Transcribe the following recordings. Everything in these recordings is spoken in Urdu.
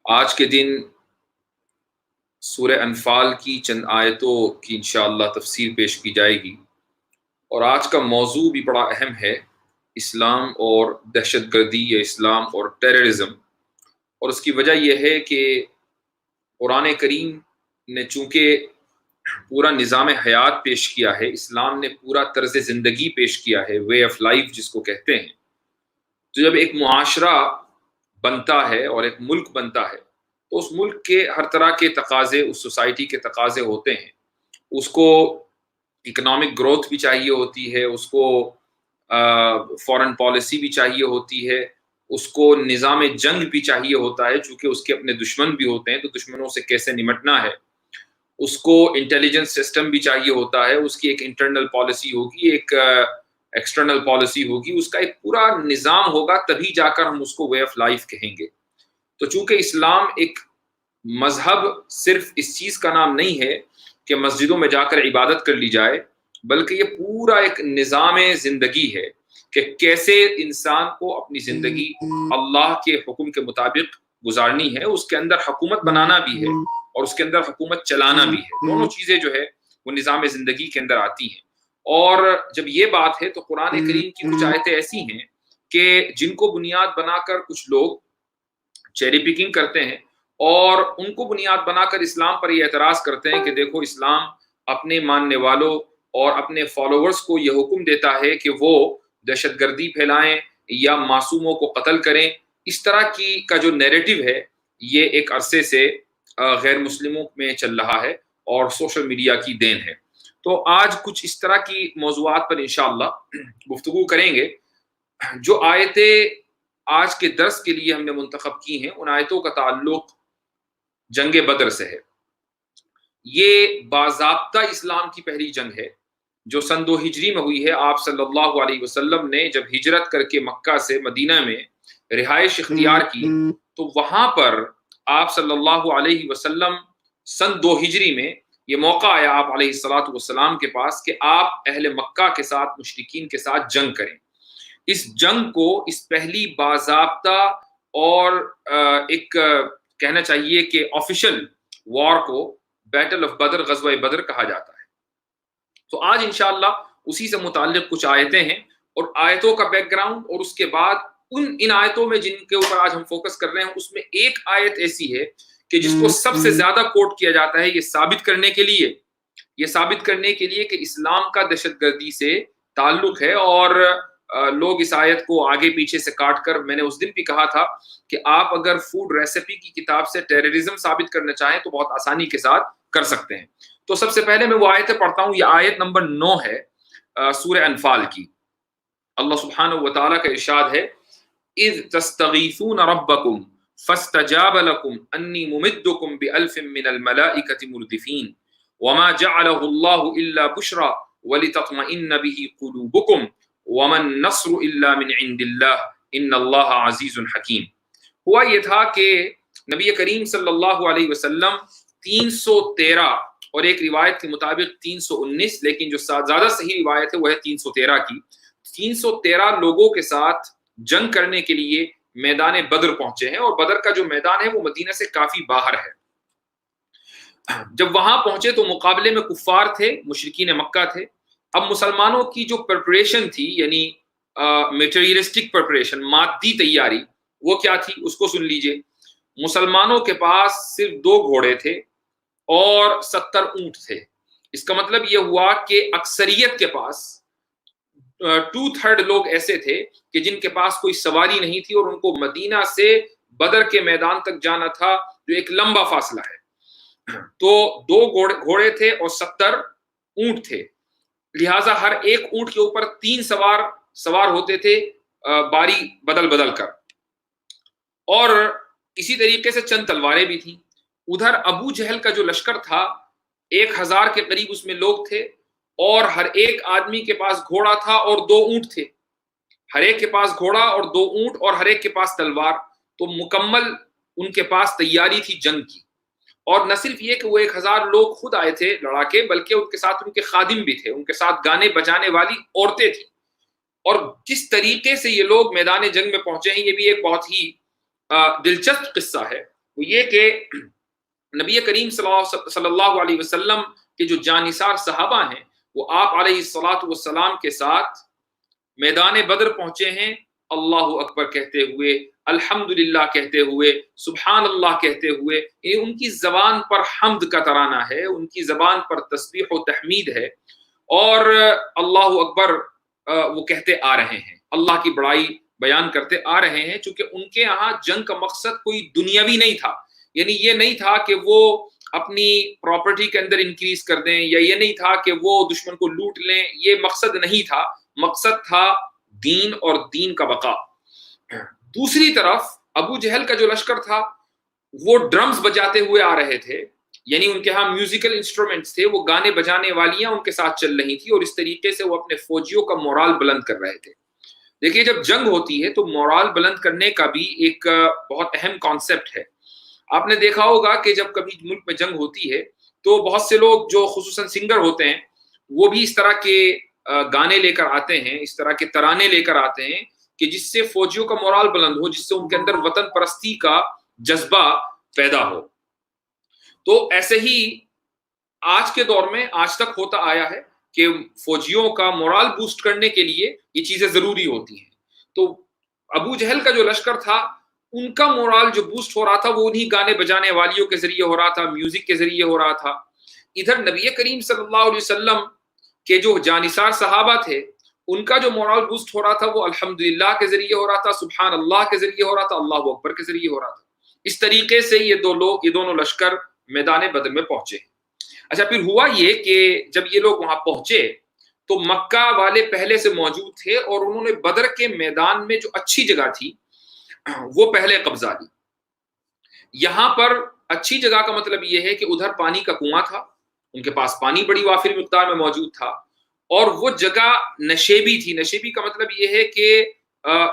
آج کے دن سورہ انفال کی چند آیتوں کی انشاءاللہ تفسیر پیش کی جائے گی، اور آج کا موضوع بھی بڑا اہم ہے، اسلام اور دہشت گردی یا اسلام اور ٹیررزم۔ اور اس کی وجہ یہ ہے کہ قرآن کریم نے چونکہ پورا نظام حیات پیش کیا ہے، اسلام نے پورا طرز زندگی پیش کیا ہے، وے آف لائف جس کو کہتے ہیں۔ تو جب ایک معاشرہ بنتا ہے اور ایک ملک بنتا ہے تو اس ملک کے ہر طرح کے تقاضے، اس سوسائٹی کے تقاضے ہوتے ہیں۔ اس کو اکنامک گروتھ بھی چاہیے ہوتی ہے، اس کو فورن پالیسی بھی چاہیے ہوتی ہے، اس کو نظام جنگ بھی چاہیے ہوتا ہے، چونکہ اس کے اپنے دشمن بھی ہوتے ہیں تو دشمنوں سے کیسے نمٹنا ہے۔ اس کو انٹیلیجنس سسٹم بھی چاہیے ہوتا ہے، اس کی ایک انٹرنل پالیسی ہوگی، ایک ایکسٹرنل پالیسی ہوگی، اس کا ایک پورا نظام ہوگا، تبھی جا کر ہم اس کو وے آف لائف کہیں گے۔ تو چونکہ اسلام ایک مذہب صرف اس چیز کا نام نہیں ہے کہ مسجدوں میں جا کر عبادت کر لی جائے، بلکہ یہ پورا ایک نظام زندگی ہے کہ کیسے انسان کو اپنی زندگی اللہ کے حکم کے مطابق گزارنی ہے۔ اس کے اندر حکومت بنانا بھی ہے اور اس کے اندر حکومت چلانا بھی ہے، دونوں چیزیں جو ہے وہ نظام زندگی کے اندر آتی ہیں۔ اور جب یہ بات ہے تو قرآن کریم کی کچھ آیتیں ایسی ہیں کہ جن کو بنیاد بنا کر کچھ لوگ چیری پکنگ کرتے ہیں اور ان کو بنیاد بنا کر اسلام پر یہ اعتراض کرتے ہیں کہ دیکھو اسلام اپنے ماننے والوں اور اپنے فالوورز کو یہ حکم دیتا ہے کہ وہ دہشت گردی پھیلائیں یا معصوموں کو قتل کریں۔ اس طرح کی کا جو نیریٹو ہے یہ ایک عرصے سے غیر مسلموں میں چل رہا ہے اور سوشل میڈیا کی دین ہے۔ تو آج کچھ اس طرح کی موضوعات پر انشاءاللہ گفتگو کریں گے۔ جو آیتیں آج کے درس کے لیے ہم نے منتخب کی ہیں ان آیتوں کا تعلق جنگ بدر سے ہے۔ یہ باضابطہ اسلام کی پہلی جنگ ہے جو سن 2 ہجری میں ہوئی ہے۔ آپ صلی اللہ علیہ وسلم نے جب ہجرت کر کے مکہ سے مدینہ میں رہائش اختیار کی تو وہاں پر آپ صلی اللہ علیہ وسلم سن 2 ہجری میں یہ موقع آیا آپ علیہ الصلاۃ والسلام کے پاس کہ آپ اہل مکہ کے ساتھ مشرکین کے ساتھ جنگ کریں۔ اس جنگ کو، اس پہلی باضابطہ اور ایک کہنا چاہیے کہ آفیشل وار کو بیٹل آف بدر، غزوہ بدر کہا جاتا ہے۔ تو آج انشاءاللہ اسی سے متعلق کچھ آیتیں ہیں اور آیتوں کا بیک گراؤنڈ، اور اس کے بعد ان آیتوں میں جن کے اوپر آج ہم فوکس کر رہے ہیں اس میں ایک آیت ایسی ہے کہ جس کو سب سے زیادہ کوٹ کیا جاتا ہے، یہ ثابت کرنے کے لیے کہ اسلام کا دہشت گردی سے تعلق ہے۔ اور لوگ اس آیت کو آگے پیچھے سے کاٹ کر، میں نے اس دن بھی کہا تھا کہ آپ اگر فوڈ ریسیپی کی کتاب سے ٹیررزم ثابت کرنا چاہیں تو بہت آسانی کے ساتھ کر سکتے ہیں۔ تو سب سے پہلے میں وہ آیتیں پڑھتا ہوں۔ یہ آیت نمبر 9 ہے سورہ انفال کی۔ اللہ سبحانہ وتعالیٰ کا ارشاد ہے، اذ تستغیثون ربکم فاستجاب لکم انی ممدکم بألف من الملائکۃ مردفین وما جعلہ اللہ الا بشرا ولتطمئن به قلوبکم وما النصر الا من عند اللہ ان اللہ عزیز حکیم۔ ہوا یہ تھا کہ نبی کریم صلی اللہ علیہ وسلم 313 اور ایک روایت کے مطابق 319، لیکن جو زیادہ صحیح روایت ہے وہ ہے 313 کی، 313 لوگوں کے ساتھ جنگ کرنے کے لیے میدان بدر پہنچے ہیں۔ اور بدر کا جو میدان ہے وہ مدینہ سے کافی باہر ہے۔ جب وہاں پہنچے تو مقابلے میں کفار تھے، مشرکین مکہ تھے۔ اب مسلمانوں کی جو پریپریشن تھی، یعنی میٹیریلسٹک پریپریشن، مادی تیاری، وہ کیا تھی اس کو سن لیجئے۔ مسلمانوں کے پاس صرف 2 گھوڑے تھے اور 70 اونٹ تھے۔ اس کا مطلب یہ ہوا کہ اکثریت کے پاس 2/3 لوگ ایسے تھے کہ جن کے پاس کوئی سواری نہیں تھی، اور ان کو مدینہ سے بدر کے میدان تک جانا تھا جو ایک لمبا فاصلہ ہے۔ تو 2 گھوڑے تھے اور 70 اونٹ تھے، لہٰذا ہر ایک اونٹ کے اوپر 3 سوار ہوتے تھے باری بدل کر، اور اسی طریقے سے چند تلواریں بھی تھیں۔ ادھر ابو جہل کا جو لشکر تھا 1000 کے قریب اس میں لوگ تھے، اور ہر ایک آدمی کے پاس گھوڑا تھا اور 2 اونٹ تھے، ہر ایک کے پاس گھوڑا اور 2 اونٹ اور ہر ایک کے پاس تلوار۔ تو مکمل ان کے پاس تیاری تھی جنگ کی۔ اور نہ صرف یہ کہ وہ 1000 لوگ خود آئے تھے لڑا کے، بلکہ ان کے ساتھ ان کے خادم بھی تھے، ان کے ساتھ گانے بجانے والی عورتیں تھیں۔ اور کس طریقے سے یہ لوگ میدان جنگ میں پہنچے ہیں یہ بھی ایک بہت ہی دلچسپ قصہ ہے۔ وہ یہ کہ نبی کریم صلی اللہ علیہ وسلم کے جو جانثار صحابہ ہیں وہ آپ علیہ الصلاۃ والسلام کے ساتھ میدان بدر پہنچے ہیں اللہ اکبر کہتے ہوئے، الحمدللہ کہتے ہوئے، سبحان اللہ کہتے ہوئے. یہ ان کی زبان پر حمد کا ترانہ ہے، ان کی زبان پر تسبیح و تحمید ہے، اور اللہ اکبر وہ کہتے آ رہے ہیں، اللہ کی بڑائی بیان کرتے آ رہے ہیں. چونکہ ان کے ہاں جنگ کا مقصد کوئی دنیاوی نہیں تھا، یعنی یہ نہیں تھا کہ وہ اپنی پراپرٹی کے اندر انکریز کر دیں، یا یہ نہیں تھا کہ وہ دشمن کو لوٹ لیں، یہ مقصد نہیں تھا. مقصد تھا دین اور دین کا بقا. دوسری طرف ابو جہل کا جو لشکر تھا وہ ڈرمز بجاتے ہوئے آ رہے تھے، یعنی ان کے ہاں میوزیکل انسٹرومنٹس تھے، وہ گانے بجانے والیاں ان کے ساتھ چل رہی تھی، اور اس طریقے سے وہ اپنے فوجیوں کا مورال بلند کر رہے تھے. دیکھیے جب جنگ ہوتی ہے تو مورال بلند کرنے کا بھی ایک بہت اہم کانسیپٹ ہے. آپ نے دیکھا ہوگا کہ جب کبھی ملک میں جنگ ہوتی ہے تو بہت سے لوگ جو خصوصاً سنگر ہوتے ہیں وہ بھی اس طرح کے گانے لے کر آتے ہیں، اس طرح کے ترانے لے کر آتے ہیں کہ جس سے فوجیوں کا مورال بلند ہو، جس سے ان کے اندر وطن پرستی کا جذبہ پیدا ہو. تو ایسے ہی آج کے دور میں آج تک ہوتا آیا ہے کہ فوجیوں کا مورال بوسٹ کرنے کے لیے یہ چیزیں ضروری ہوتی ہیں. تو ابو جہل کا جو لشکر تھا ان کا مورال جو بوسٹ ہو رہا تھا وہ انہی گانے بجانے والیوں کے ذریعے ہو رہا تھا، میوزک کے ذریعے ہو رہا تھا. ادھر نبی کریم صلی اللہ علیہ وسلم کے جو جانثار صحابہ تھے ان کا جو مورال بوسٹ ہو رہا تھا وہ الحمدللہ کے ذریعے ہو رہا تھا، سبحان اللہ کے ذریعے ہو رہا تھا، اللہ اکبر کے ذریعے ہو رہا تھا. اس طریقے سے یہ دونوں لشکر میدان بدر میں پہنچے. اچھا پھر ہوا یہ کہ جب یہ لوگ وہاں پہنچے تو مکہ والے پہلے سے موجود تھے اور انہوں نے بدر کے میدان میں جو اچھی جگہ تھی وہ پہلے قبضہ لی. یہاں پر اچھی جگہ کا مطلب یہ ہے کہ ادھر پانی کا کنواں تھا، ان کے پاس پانی بڑی وافر مقدار میں موجود تھا، اور وہ جگہ نشیبی تھی. نشیبی کا مطلب یہ ہے کہ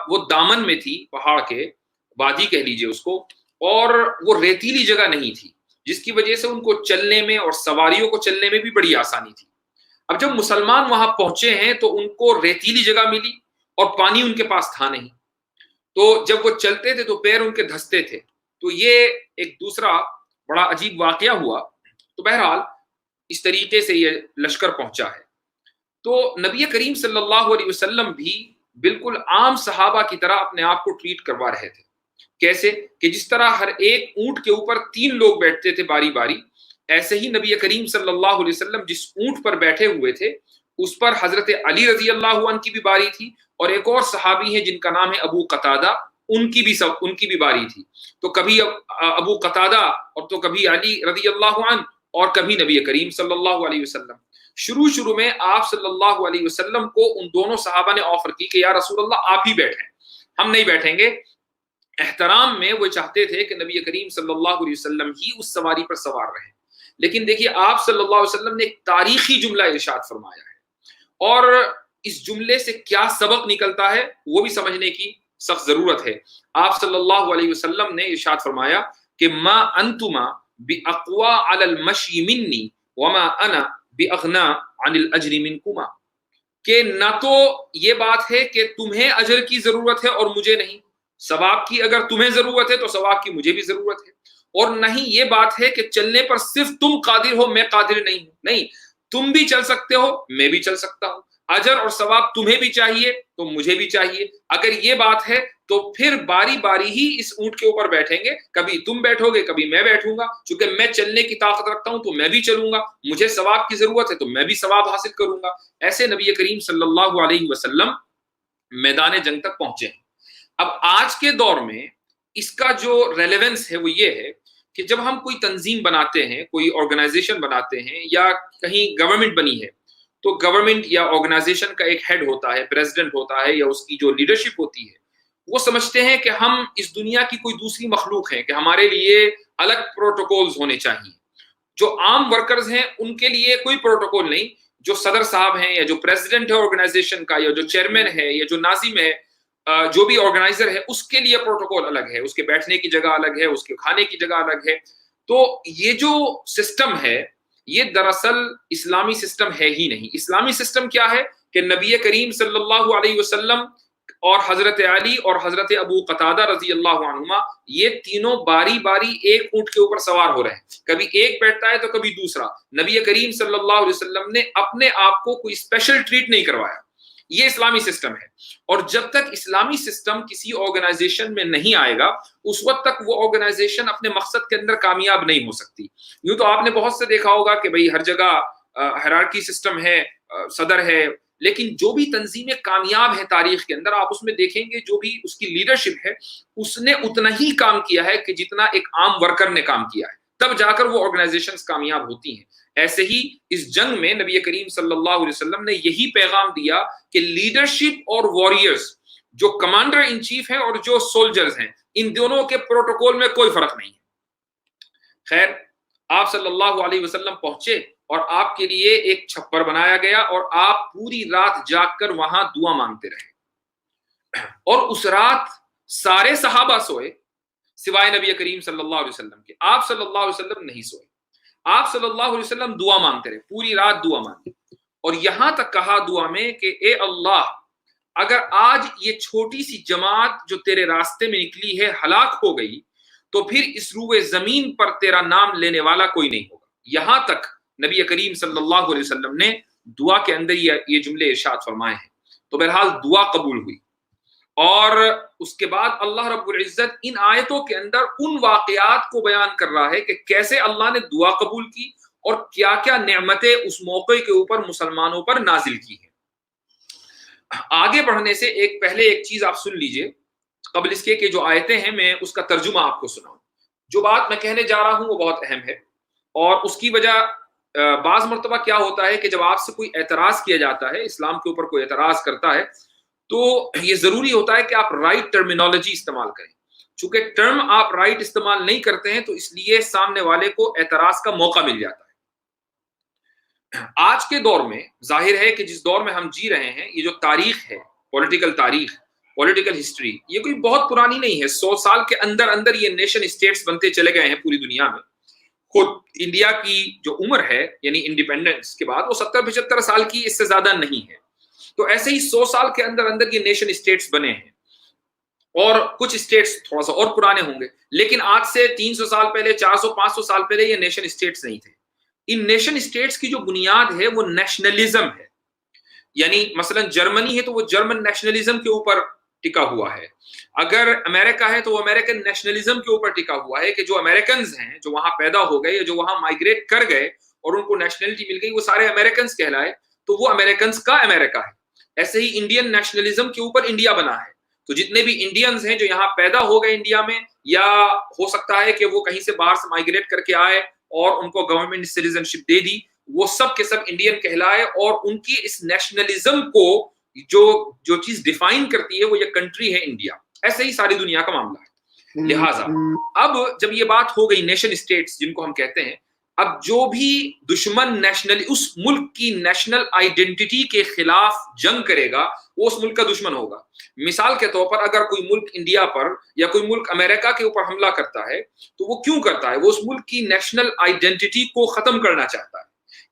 وہ دامن میں تھی، پہاڑ کے وادی کہہ لیجئے اس کو، اور وہ ریتیلی جگہ نہیں تھی جس کی وجہ سے ان کو چلنے میں اور سواریوں کو چلنے میں بھی بڑی آسانی تھی. اب جب مسلمان وہاں پہنچے ہیں تو ان کو ریتیلی جگہ ملی اور پانی ان کے پاس تھا نہیں، تو جب وہ چلتے تھے تو پیر ان کے دھستے تھے. تو یہ ایک دوسرا بڑا عجیب واقعہ ہوا. تو بہرحال اس طریقے سے یہ لشکر پہنچا ہے. تو نبی کریم صلی اللہ علیہ وسلم بھی بالکل عام صحابہ کی طرح اپنے آپ کو ٹریٹ کروا رہے تھے. کیسے کہ جس طرح ہر ایک اونٹ کے اوپر 3 لوگ بیٹھتے تھے باری باری، ایسے ہی نبی کریم صلی اللہ علیہ وسلم جس اونٹ پر بیٹھے ہوئے تھے اس پر حضرت علی رضی اللہ عنہ کی بھی باری تھی، اور ایک اور صحابی ہیں جن کا نام ہے ابو قتادہ، ان کی بھی باری تھی. تو کبھی ابو قتادہ اور تو کبھی علی رضی اللہ عنہ اور کبھی نبی کریم صلی اللہ علیہ وسلم. شروع میں آپ صلی اللہ علیہ وسلم کو ان دونوں صحابہ نے آفر کی کہ یا رسول اللہ آپ ہی بیٹھیں، ہم نہیں بیٹھیں گے. احترام میں وہ چاہتے تھے کہ نبی کریم صلی اللہ علیہ وسلم ہی اس سواری پر سوار رہیں. لیکن دیکھیے آپ صلی اللہ علیہ وسلم نے ایک تاریخی جملہ ارشاد فرمایا ہے، اور اس جملے سے کیا سبق نکلتا ہے وہ بھی سمجھنے کی سخت ضرورت ہے. آپ صلی اللہ علیہ وسلم نے ارشاد فرمایا کہ ما انتما باقوا علی المشی منی وما انا باغنا عن الاجر منکما، کہ نہ تو یہ بات ہے کہ تمہیں اجر کی ضرورت ہے اور مجھے نہیں، ثواب کی اگر تمہیں ضرورت ہے تو ثواب کی مجھے بھی ضرورت ہے، اور نہیں یہ بات ہے کہ چلنے پر صرف تم قادر ہو میں قادر نہیں ہوں. نہیں، تم بھی چل سکتے ہو میں بھی چل سکتا ہوں، اجر اور ثواب تمہیں بھی چاہیے تو مجھے بھی چاہیے. اگر یہ بات ہے تو پھر باری باری ہی اس اونٹ کے اوپر بیٹھیں گے، کبھی تم بیٹھو گے کبھی میں بیٹھوں گا. چونکہ میں چلنے کی طاقت رکھتا ہوں تو میں بھی چلوں گا، مجھے ثواب کی ضرورت ہے تو میں بھی ثواب حاصل کروں گا. ایسے نبی کریم صلی اللہ علیہ وسلم میدان جنگ تک پہنچے. اب آج کے دور میں اس کا جو ریلیونس ہے وہ یہ ہے کہ جب ہم کوئی تنظیم بناتے ہیں، کوئی آرگنائزیشن بناتے ہیں، یا کہیں گورنمنٹ بنی ہے تو گورنمنٹ یا آرگنائزیشن کا ایک ہیڈ ہوتا ہے، پریزیڈنٹ ہوتا ہے، یا اس کی جو لیڈرشپ ہوتی ہے وہ سمجھتے ہیں کہ ہم اس دنیا کی کوئی دوسری مخلوق ہیں، کہ ہمارے لیے الگ پروٹوکولز ہونے چاہیے. جو عام ورکرز ہیں ان کے لیے کوئی پروٹوکول نہیں، جو صدر صاحب ہیں یا جو پریزیڈنٹ ہے آرگنائزیشن کا، یا جو چیئرمین ہے یا جو ناظم ہے، جو بھی آرگنائزر ہے اس کے لیے پروٹوکول الگ ہے، اس کے بیٹھنے کی جگہ الگ ہے، اس کے کھانے کی جگہ الگ ہے. تو یہ جو سسٹم ہے یہ دراصل اسلامی سسٹم ہے ہی نہیں. اسلامی سسٹم کیا ہے کہ نبی کریم صلی اللہ علیہ وسلم اور حضرت علی اور حضرت ابو قتادہ رضی اللہ عنہما یہ تینوں باری باری ایک اونٹ کے اوپر سوار ہو رہے ہیں، کبھی ایک بیٹھتا ہے تو کبھی دوسرا. نبی کریم صلی اللہ علیہ وسلم نے اپنے آپ کو کوئی اسپیشل ٹریٹ نہیں کروایا. یہ اسلامی سسٹم ہے، اور جب تک اسلامی سسٹم کسی آرگنائزیشن میں نہیں آئے گا اس وقت تک وہ آرگنائزیشن اپنے مقصد کے اندر کامیاب نہیں ہو سکتی. یوں تو آپ نے بہت سے دیکھا ہوگا کہ بھئی ہر جگہ ہیرارکی سسٹم ہے، صدر ہے، لیکن جو بھی تنظیمیں کامیاب ہیں تاریخ کے اندر آپ اس میں دیکھیں گے جو بھی اس کی لیڈرشپ ہے اس نے اتنا ہی کام کیا ہے کہ جتنا ایک عام ورکر نے کام کیا ہے، تب جا کر وہ آرگنائزیشنز کامیاب ہوتی ہیں. ایسے ہی اس جنگ میں نبی کریم صلی اللہ علیہ وسلم نے یہی پیغام دیا کہ لیڈرشپ اور واریئرز، جو کمانڈر ان چیف ہیں اور جو سولجرز ہیں، ان دونوں کے پروٹوکول میں کوئی فرق نہیں ہے. خیر، آپ صلی اللہ علیہ وسلم پہنچے اور آپ کے لیے ایک چھپر بنایا گیا اور آپ پوری رات جاگ کر وہاں دعا مانگتے رہے. اور اس رات سارے صحابہ سوئے سوائے نبی کریم صلی اللہ علیہ وسلم کے. آپ صلی اللہ علیہ وسلم نہیں سوئے. آپ صلی اللہ علیہ وسلم دعا مانگتے رہے، پوری رات دعا مانگی، اور یہاں تک کہا دعا میں کہ اے اللہ، اگر آج یہ چھوٹی سی جماعت جو تیرے راستے میں نکلی ہے ہلاک ہو گئی تو پھر اس روئے زمین پر تیرا نام لینے والا کوئی نہیں ہوگا. یہاں تک نبی کریم صلی اللہ علیہ وسلم نے دعا کے اندر یہ جملے ارشاد فرمائے ہیں. تو بہرحال دعا قبول ہوئی، اور اس کے بعد اللہ رب العزت ان آیتوں کے اندر ان واقعات کو بیان کر رہا ہے کہ کیسے اللہ نے دعا قبول کی اور کیا کیا نعمتیں اس موقع کے اوپر مسلمانوں پر نازل کی ہیں. آگے بڑھنے سے پہلے ایک چیز آپ سن لیجئے قبل اس کے کہ جو آیتیں ہیں میں اس کا ترجمہ آپ کو سناؤں. جو بات میں کہنے جا رہا ہوں وہ بہت اہم ہے، اور اس کی وجہ بعض مرتبہ کیا ہوتا ہے کہ جب آپ سے کوئی اعتراض کیا جاتا ہے، اسلام کے اوپر کوئی اعتراض کرتا ہے، تو یہ ضروری ہوتا ہے کہ آپ رائٹ ٹرمینالوجی استعمال کریں. چونکہ ٹرم آپ رائٹ استعمال نہیں کرتے ہیں تو اس لیے سامنے والے کو اعتراض کا موقع مل جاتا ہے. آج کے دور میں ظاہر ہے کہ جس دور میں ہم جی رہے ہیں، یہ جو تاریخ ہے، پولیٹیکل تاریخ، پولیٹیکل ہسٹری، یہ کوئی بہت پرانی نہیں ہے. 100 سال کے اندر اندر یہ نیشن اسٹیٹس بنتے چلے گئے ہیں پوری دنیا میں. خود انڈیا کی جو عمر ہے یعنی انڈیپینڈنس کے بعد وہ 70-75 سال کی، اس سے زیادہ نہیں ہے. تو ایسے ہی 100 سال کے اندر اندر یہ نیشن اسٹیٹس بنے ہیں، اور کچھ اسٹیٹس تھوڑا سا اور پرانے ہوں گے، لیکن آج سے 300 سال پہلے، 400-500 سال پہلے یہ نیشن اسٹیٹس نہیں تھے. ان نیشن اسٹیٹس کی جو بنیاد ہے وہ نیشنلزم ہے. یعنی مثلا جرمنی ہے تو وہ جرمن نیشنلزم کے اوپر ٹکا ہوا ہے. اگر امریکہ ہے تو وہ امریکن نیشنلزم کے اوپر ٹکا ہوا ہے کہ جو امریکنز ہیں جو وہاں پیدا ہو گئے یا جو وہاں مائگریٹ کر گئے اور ان کو نیشنلٹی مل گئی، وہ سارے امریکنز کہلائے، تو وہ امریکنز کا امریکہ ہے. ایسے ہی انڈین نیشنلزم کے اوپر انڈیا بنا ہے. تو جتنے بھی انڈینز ہیں جو یہاں پیدا ہو گئے انڈیا میں، یا ہو سکتا ہے کہ وہ کہیں سے باہر سے مائگریٹ کر کے آئے اور ان کو گورنمنٹ سٹیزن شپ دے دی، وہ سب کے سب انڈین کہلائے. اور ان کی اس نیشنلزم کو جو چیز ڈیفائن کرتی ہے وہ یہ کنٹری ہے انڈیا. ایسے ہی ساری دنیا کا معاملہ ہے. لہٰذا اب جب یہ بات ہو گئی نیشن اسٹیٹس جن کو ہم کہتے ہیں، اب جو بھی دشمن اس ملک کی نیشنل آئیڈینٹی کے خلاف جنگ کرے گا وہ اس ملک کا دشمن ہوگا. مثال کے طور پر اگر کوئی ملک انڈیا پر یا کوئی ملک امریکہ کے اوپر حملہ کرتا ہے تو وہ کیوں کرتا ہے؟ وہ اس ملک کی نیشنل آئیڈینٹی کو ختم کرنا چاہتا ہے.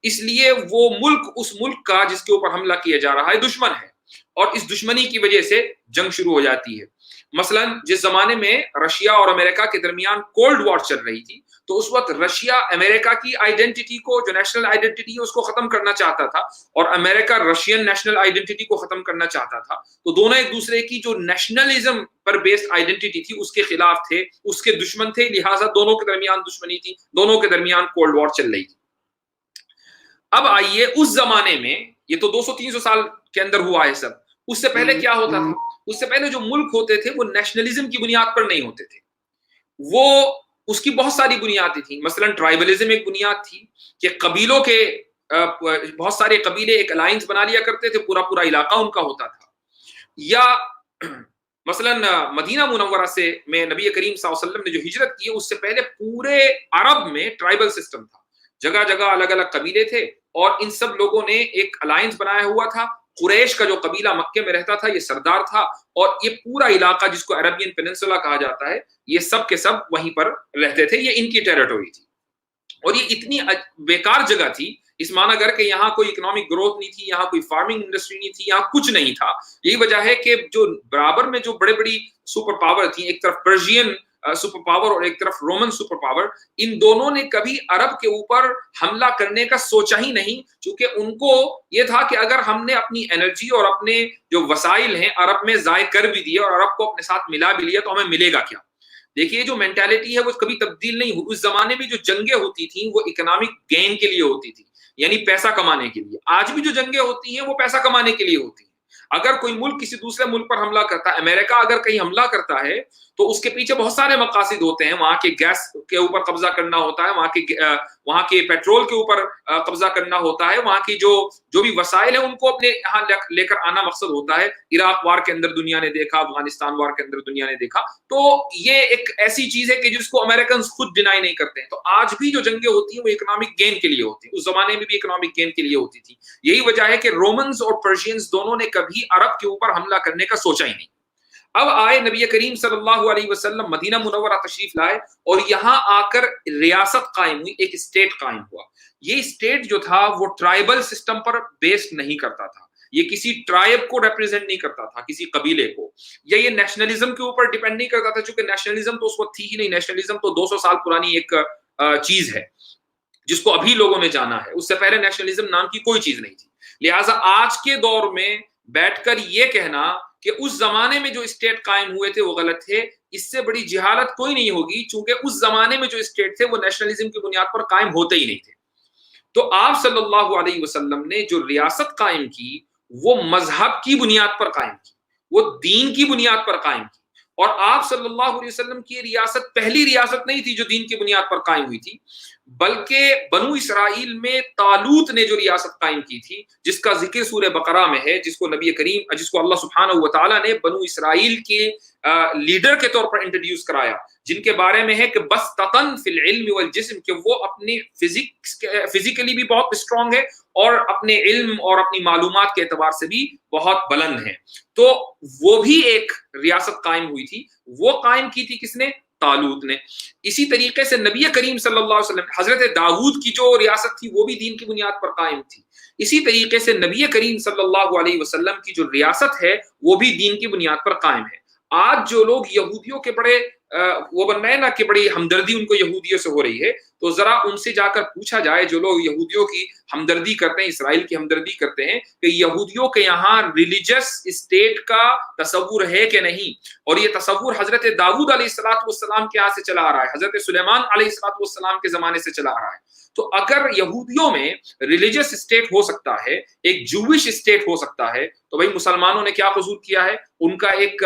اس لیے وہ ملک اس ملک کا جس کے اوپر حملہ کیا جا رہا ہے دشمن ہے، اور اس دشمنی کی وجہ سے جنگ شروع ہو جاتی ہے. مثلا جس زمانے میں رشیا اور امریکہ کے درمیان کولڈ وار چل رہی تھی تو اس وقت رشیا امریکہ کی آئیڈینٹی کو، جو نیشنل آئیڈینٹی ہے، اس کو ختم کرنا چاہتا تھا، اور امریکہ رشین نیشنل آئیڈینٹی کو ختم کرنا چاہتا تھا. تو دونوں ایک دوسرے کی جو نیشنلزم پر بیسڈ آئیڈینٹی تھی اس کے خلاف تھے، اس کے دشمن تھے. لہٰذا دونوں کے درمیان دشمنی تھی، دونوں کے درمیان کولڈ وار چل رہی تھی. اب آئیے اس زمانے میں، یہ تو 200-300 سال کے اندر ہوا ہے سب. اس سے پہلے کیا ہوتا تھا؟ اس سے پہلے جو ملک ہوتے تھے وہ نیشنلزم کی بنیاد پر نہیں ہوتے تھے، وہ اس کی بہت ساری بنیادیں تھیں. مثلا ٹرائبلزم ایک بنیاد تھی کہ قبیلوں کے بہت سارے قبیلے ایک الائنس بنا لیا کرتے تھے، پورا علاقہ ان کا ہوتا تھا. یا مثلا مدینہ منورہ سے میں نبی کریم صلی اللہ علیہ وسلم نے جو ہجرت کی ہے اس سے پہلے پورے عرب میں ٹرائبل سسٹم تھا. جگہ جگہ الگ الگ قبیلے تھے اور ان سب لوگوں نے ایک الائنس بنایا ہوا تھا. قریش کا جو قبیلہ مکے میں رہتا تھا یہ سردار تھا، اور یہ پورا علاقہ جس کو عربین پیننسولا کہا جاتا ہے، یہ سب کے سب وہیں پر رہتے تھے. یہ ان کی ٹیریٹوری تھی، اور یہ اتنی بیکار جگہ تھی اس معنی اگر کہ یہاں کوئی اکنامک گروتھ نہیں تھی، یہاں کوئی فارمنگ انڈسٹری نہیں تھی، یہاں کچھ نہیں تھا. یہی وجہ ہے کہ جو برابر میں جو بڑے بڑی سپر پاور تھیں، ایک طرف پرشین سپر پاور اور ایک طرف رومن سپر پاور، ان دونوں نے کبھی عرب کے اوپر حملہ کرنے کا سوچا ہی نہیں، چونکہ ان کو یہ تھا کہ اگر ہم نے اپنی انرجی اور اپنے جو وسائل ہیں عرب میں ضائع کر بھی دیے اور عرب کو اپنے ساتھ ملا بھی لیا تو ہمیں ملے گا کیا. دیکھیے جو مینٹالٹی ہے وہ کبھی تبدیل نہیں ہوئی. اس زمانے میں جو جنگیں ہوتی تھیں وہ اکنامک گین کے لیے ہوتی تھی، یعنی پیسہ کمانے کے لیے. آج بھی جو جنگیں ہوتی ہیں وہ پیسہ کمانے کے لیے ہوتی ہیں. اگر کوئی ملک کسی دوسرے ملک پر حملہ کرتا ہے، امریکہ اگر کہیں حملہ کرتا ہے تو اس کے پیچھے بہت سارے مقاصد ہوتے ہیں. وہاں کے گیس کے اوپر قبضہ کرنا ہوتا ہے، وہاں کے پیٹرول کے اوپر قبضہ کرنا ہوتا ہے، وہاں کی جو بھی وسائل ہیں ان کو اپنے یہاں لے کر آنا مقصد ہوتا ہے. عراق وار کے اندر دنیا نے دیکھا، افغانستان وار کے اندر دنیا نے دیکھا. تو یہ ایک ایسی چیز ہے کہ جس کو امریکنز خود ڈینائی نہیں کرتے ہیں. تو آج بھی جو جنگیں ہوتی ہیں وہ اکنامک گین کے لیے ہوتی ہیں، اس زمانے میں بھی اکنامک گین کے لیے ہوتی تھی. یہی وجہ ہے کہ رومنز اور پرشینز دونوں نے کبھی عرب کے اوپر حملہ کرنے کا سوچا ہی نہیں. اب آئے نبی کریم صلی اللہ علیہ وسلم مدینہ منورہ تشریف لائے اور یہاں آ کر ریاست قائم ہوئی، ایک اسٹیٹ قائم ہوا. یہ اسٹیٹ جو تھا وہ ٹرائبل سسٹم پر بیسڈ نہیں کرتا تھا، یہ کسی ٹرائب کو ریپرزینٹ نہیں کرتا تھا، کسی قبیلے کو، یا یہ نیشنلزم کے اوپر ڈیپینڈ نہیں کرتا تھا، چونکہ نیشنلزم تو اس وقت تھی ہی نہیں. نیشنلزم تو 200 سال پرانی ایک چیز ہے جس کو ابھی لوگوں نے جانا ہے. اس سے پہلے نیشنلزم نام کی کوئی چیز نہیں تھی. لہٰذا آج کے دور میں بیٹھ کر یہ کہنا کہ اس زمانے میں جو اسٹیٹ قائم ہوئے تھے وہ غلط تھے، اس سے بڑی جہالت کوئی نہیں ہوگی، چونکہ اس زمانے میں جو اسٹیٹ تھے وہ نیشنلزم کی بنیاد پر قائم ہوتے ہی نہیں تھے. تو آپ صلی اللہ علیہ وسلم نے جو ریاست قائم کی وہ مذہب کی بنیاد پر قائم کی، وہ دین کی بنیاد پر قائم کی. اور آپ صلی اللہ علیہ وسلم کی ریاست پہلی ریاست نہیں تھی جو دین کی بنیاد پر قائم ہوئی تھی، بلکہ بنو اسرائیل میں طالوت نے جو ریاست قائم کی تھی، جس کا ذکر سورہ بقرہ میں ہے، جس کو اللہ سبحانہ و تعالیٰ نے بنو اسرائیل کے لیڈر کے طور پر انٹروڈیوس کرایا، جن کے بارے میں ہے کہ بسطتاً فی العلم والجسم، کہ وہ اپنی فزیکلی بھی بہت اسٹرانگ ہے اور اپنے علم اور اپنی معلومات کے اعتبار سے بھی بہت بلند ہیں. تو وہ بھی ایک ریاست قائم ہوئی تھی. وہ قائم کی تھی کس نے؟ طالوت نے. اسی طریقے سے نبی کریم صلی اللہ علیہ وسلم، حضرت داؤد کی جو ریاست تھی وہ بھی دین کی بنیاد پر قائم تھی. اسی طریقے سے نبی کریم صلی اللہ علیہ وسلم کی جو ریاست ہے وہ بھی دین کی بنیاد پر قائم ہے. آج جو لوگ یہودیوں کے بڑے وہ بن رہے ہیں نا کہ بڑی ہمدردی ان کو یہودیوں سے ہو رہی ہے، تو ذرا ان سے جا کر پوچھا جائے جو لوگ یہودیوں کی ہمدردی کرتے ہیں، اسرائیل کی ہمدردی کرتے ہیں، کہ یہودیوں کے یہاں ریلیجس اسٹیٹ کا تصور ہے کہ نہیں. اور یہ تصور حضرت داؤد علیہ السلام کے یہاں سے چلا آ رہا ہے، حضرت سلیمان علیہ السلام کے زمانے سے چلا آ رہا ہے. تو اگر یہودیوں میں ریلیجس اسٹیٹ ہو سکتا ہے، ایک جوش اسٹیٹ ہو سکتا ہے، تو بھائی مسلمانوں نے کیا قصور کیا ہے؟ ان کا ایک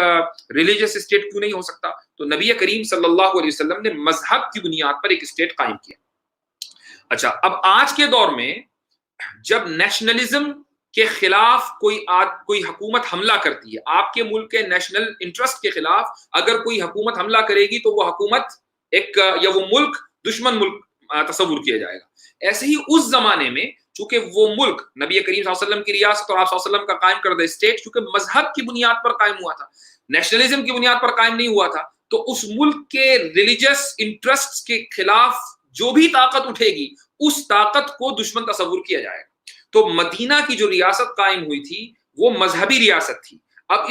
ریلیجس اسٹیٹ کیوں نہیں ہو سکتا؟ تو نبی کریم صلی اللہ علیہ وسلم نے مذہب کی بنیاد پر ایک اسٹیٹ قائم کیا. اچھا، اب آج کے دور میں جب نیشنلزم کے خلاف کوئی حکومت حملہ کرتی ہے، آپ کے ملک کے نیشنل انٹرسٹ کے خلاف اگر کوئی حکومت حملہ کرے گی تو وہ حکومت یا وہ ملک دشمن ملک تصور کیا جائے گا. ایسے ہی اس زمانے میں چونکہ وہ ملک نبی کریم صلی اللہ علیہ وسلم کی ریاست اور آپ صلی اللہ علیہ وسلم کا قائم کردہ اسٹیٹ چونکہ مذہب کی بنیاد پر قائم ہوا تھا، نیشنلزم کی بنیاد پر قائم نہیں ہوا تھا، تو اس ملک کے ریلیجس انٹرسٹ کے خلاف جو بھی طاقت اٹھے گی اس طاقت کو دشمن تصور کیا جائے گا. تو مدینہ کی جو ریاست قائم ہوئی تھی وہ مذہبی ریاست تھی. اب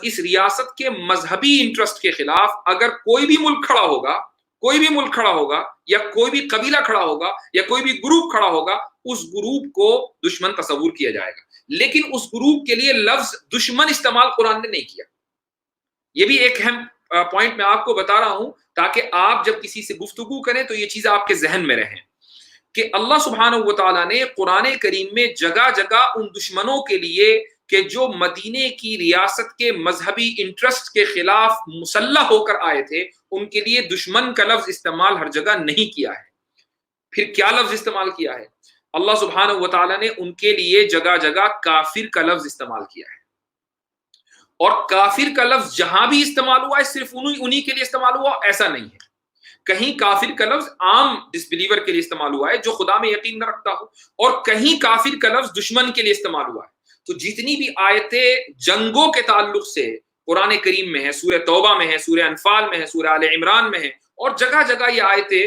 اس ریاست کے مذہبی انٹرسٹ کے خلاف اگر کوئی بھی ملک کھڑا ہوگا یا کوئی بھی قبیلہ کھڑا ہوگا یا کوئی بھی گروپ کھڑا ہوگا، اس گروپ کو دشمن تصور کیا جائے گا. لیکن اس گروپ کے لیے لفظ دشمن استعمال قرآن نے نہیں کیا. یہ بھی ایک اہم پوائنٹ میں آپ کو بتا رہا ہوں تاکہ آپ جب کسی سے گفتگو کریں تو یہ چیزیں آپ کے ذہن میں رہیں کہ اللہ سبحانہ و تعالیٰ نے قرآن کریم میں جگہ جگہ ان دشمنوں کے لیے کہ جو مدینے کی ریاست کے مذہبی انٹرسٹ کے خلاف مسلح ہو کر آئے تھے، ان کے لیے دشمن کا لفظ استعمال ہر جگہ نہیں کیا ہے. پھر کیا لفظ استعمال کیا ہے؟ اللہ سبحانہ و تعالیٰ نے ان کے لیے جگہ جگہ کافر کا لفظ استعمال کیا ہے. اور کافر کا لفظ جہاں بھی استعمال ہوا ہے صرف انہی کے لیے استعمال ہوا ایسا نہیں ہے. کہیں کافر کا لفظ عام ڈس بلیور کے لیے استعمال ہوا ہے جو خدا میں یقین نہ رکھتا ہو، اور کہیں کافر کا لفظ دشمن کے لیے استعمال ہوا ہے. تو جتنی بھی آیتیں جنگوں کے تعلق سے قرآن کریم میں ہے، سورہ توبہ میں ہے، سورہ انفال میں ہے، سورہ آل عمران میں ہے، اور جگہ جگہ یہ آیتیں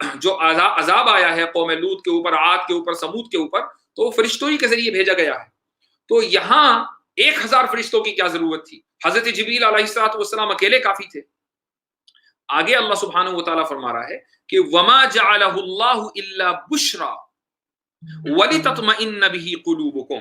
جو عذاب آیا ہے قوم لوط کے اوپر، عاد کے اوپر، سمود کے اوپر، تو وہ فرشتوں ہی کے ذریعے بھیجا گیا ہے. تو یہاں 1000 فرشتوں کی کیا ضرورت تھی؟ حضرت جبریل علیہ السلام اکیلے کافی تھے. آگے اللہ سبحانہ و تعالیٰ فرما رہا ہے کہ وما جعلہ اللہ الا بشرا ولتطمئن بہ قلوبکم.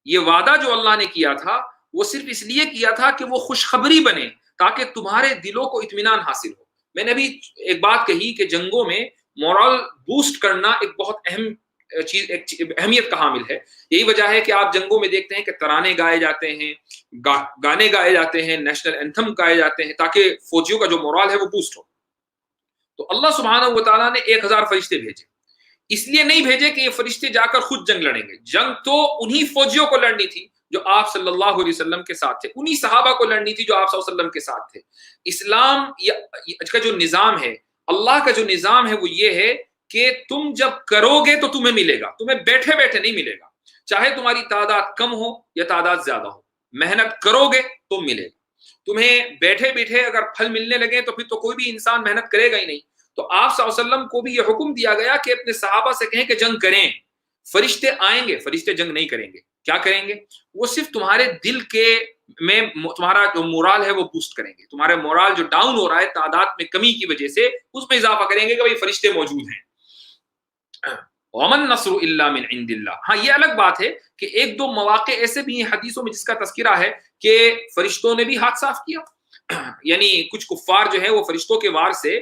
یہ وعدہ جو اللہ نے کیا تھا وہ صرف اس لیے کیا تھا کہ وہ خوشخبری بنے تاکہ تمہارے دلوں کو اطمینان حاصل ہو. میں نے ابھی ایک بات کہی کہ جنگوں میں مورل بوسٹ کرنا ایک بہت اہم چیز، اہمیت کا حامل ہے. یہی وجہ ہے کہ آپ جنگوں میں دیکھتے ہیں کہ ترانے گائے جاتے ہیں، گانے گائے جاتے ہیں، نیشنل اینتھم گائے جاتے ہیں تاکہ فوجیوں کا جو مورال ہے وہ بوسٹ ہو. تو اللہ سبحانہ و تعالیٰ نے 1000 فرشتے بھیجے. اس لیے نہیں بھیجے کہ یہ فرشتے جا کر خود جنگ لڑیں گے. جنگ تو انہی فوجیوں کو لڑنی تھی جو آپ صلی اللہ علیہ وسلم کے ساتھ تھے، انہی صحابہ کو لڑنی تھی جو آپ صلی اللہ علیہ وسلم کے ساتھ تھے. اسلام کا جو نظام ہے، اللہ کا جو نظام ہے، وہ یہ ہے کہ تم جب کرو گے تو تمہیں ملے گا، تمہیں بیٹھے بیٹھے نہیں ملے گا. چاہے تمہاری تعداد کم ہو یا تعداد زیادہ ہو، محنت کرو گے تو ملے گا. تمہیں بیٹھے بیٹھے اگر پھل ملنے لگے تو پھر تو کوئی بھی انسان محنت کرے گا ہی نہیں. تو آپ صلی اللہ علیہ وسلم کو بھی یہ حکم دیا گیا کہ اپنے صحابہ سے کہیں کہ جنگ کریں. فرشتے آئیں گے، فرشتے جنگ نہیں کریں گے. کیا کریں گے؟ وہ صرف تمہارے دل کے میں تمہارا جو مورال ہے وہ بوسٹ کریں گے. تمہارے مورال جو ڈاؤن ہو رہا ہے تعداد میں کمی کی وجہ سے، اس میں اضافہ کریں گے کہ بھائی فرشتے موجود ہیں. وَمَن نَّصْرُ إِلَّا مِنْ عِنْدِ اللَّهِ. ہاں یہ الگ بات ہے کہ ایک دو مواقع ایسے بھی ہیں حدیثوں میں جس کا تذکرہ ہے کہ فرشتوں نے بھی ہاتھ صاف کیا. یعنی کچھ کفار جو ہیں وہ فرشتوں کے وار سے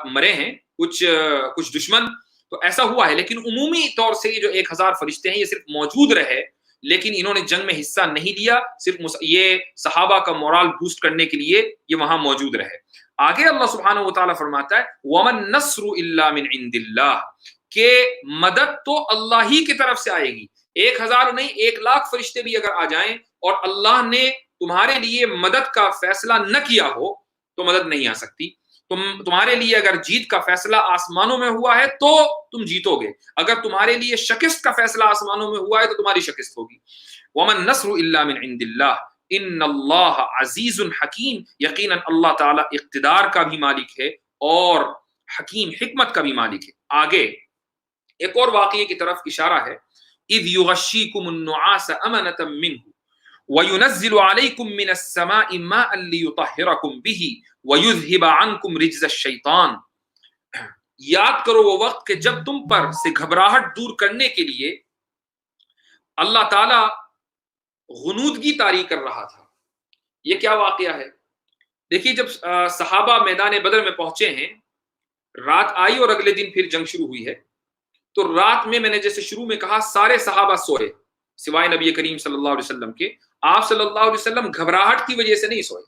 مرے ہیں، کچھ دشمن، تو ایسا ہوا ہے. لیکن عمومی طور سے یہ جو 1000 فرشتے ہیں یہ صرف موجود رہے، لیکن انہوں نے جنگ میں حصہ نہیں لیا. صرف یہ صحابہ کا مورال بوسٹ کرنے کے لیے یہ وہاں موجود رہے. آگے اللہ سبحانہ و تعالیٰ فرماتا ہے وَمَن نَّصْرُ إِلَّا مِنْ عِنْدِ اللَّهِ، کہ مدد تو اللہ ہی کی طرف سے آئے گی. 1000 نہیں، 1,00,000 فرشتے بھی اگر آ جائیں اور اللہ نے تمہارے لیے مدد کا فیصلہ نہ کیا ہو تو مدد نہیں آ سکتی. تمہارے لیے اگر جیت کا فیصلہ آسمانوں میں ہوا ہے تو تم جیتو گے، اگر تمہارے لیے شکست کا فیصلہ آسمانوں میں ہوا ہے تو تمہاری شکست ہوگی. وَمَن نَّصْرُ إِلَّا مِنْ عِنْدِ اللَّهِ ان اللہ عزیز حکیم. یقیناً اللہ تعالیٰ اقتدار کا بھی مالک ہے اور حکیم، حکمت کا بھی مالک ہے. آگے ایک اور واقعے کی طرف اشارہ ہے. اذ یغشیکم النعاس امنۃ منہ وینزل علیکم من السماء ماء لیطہرکم بہ ویذہب عنکم رجز الشیطان. یاد کرو وہ وقت کہ جب تم پر سے گھبراہٹ دور کرنے کے لیے اللہ تعالیٰ غنودگی طاری کر رہا تھا. یہ کیا واقعہ ہے؟ دیکھیے جب صحابہ میدان بدر میں پہنچے ہیں، رات آئی اور اگلے دن پھر جنگ شروع ہوئی ہے. تو رات میں نے جیسے شروع میں کہا سارے صحابہ سوئے سوائے نبی کریم صلی اللہ علیہ وسلم کے. آپ صلی اللہ علیہ وسلم گھبراہٹ کی وجہ سے نہیں سوئے،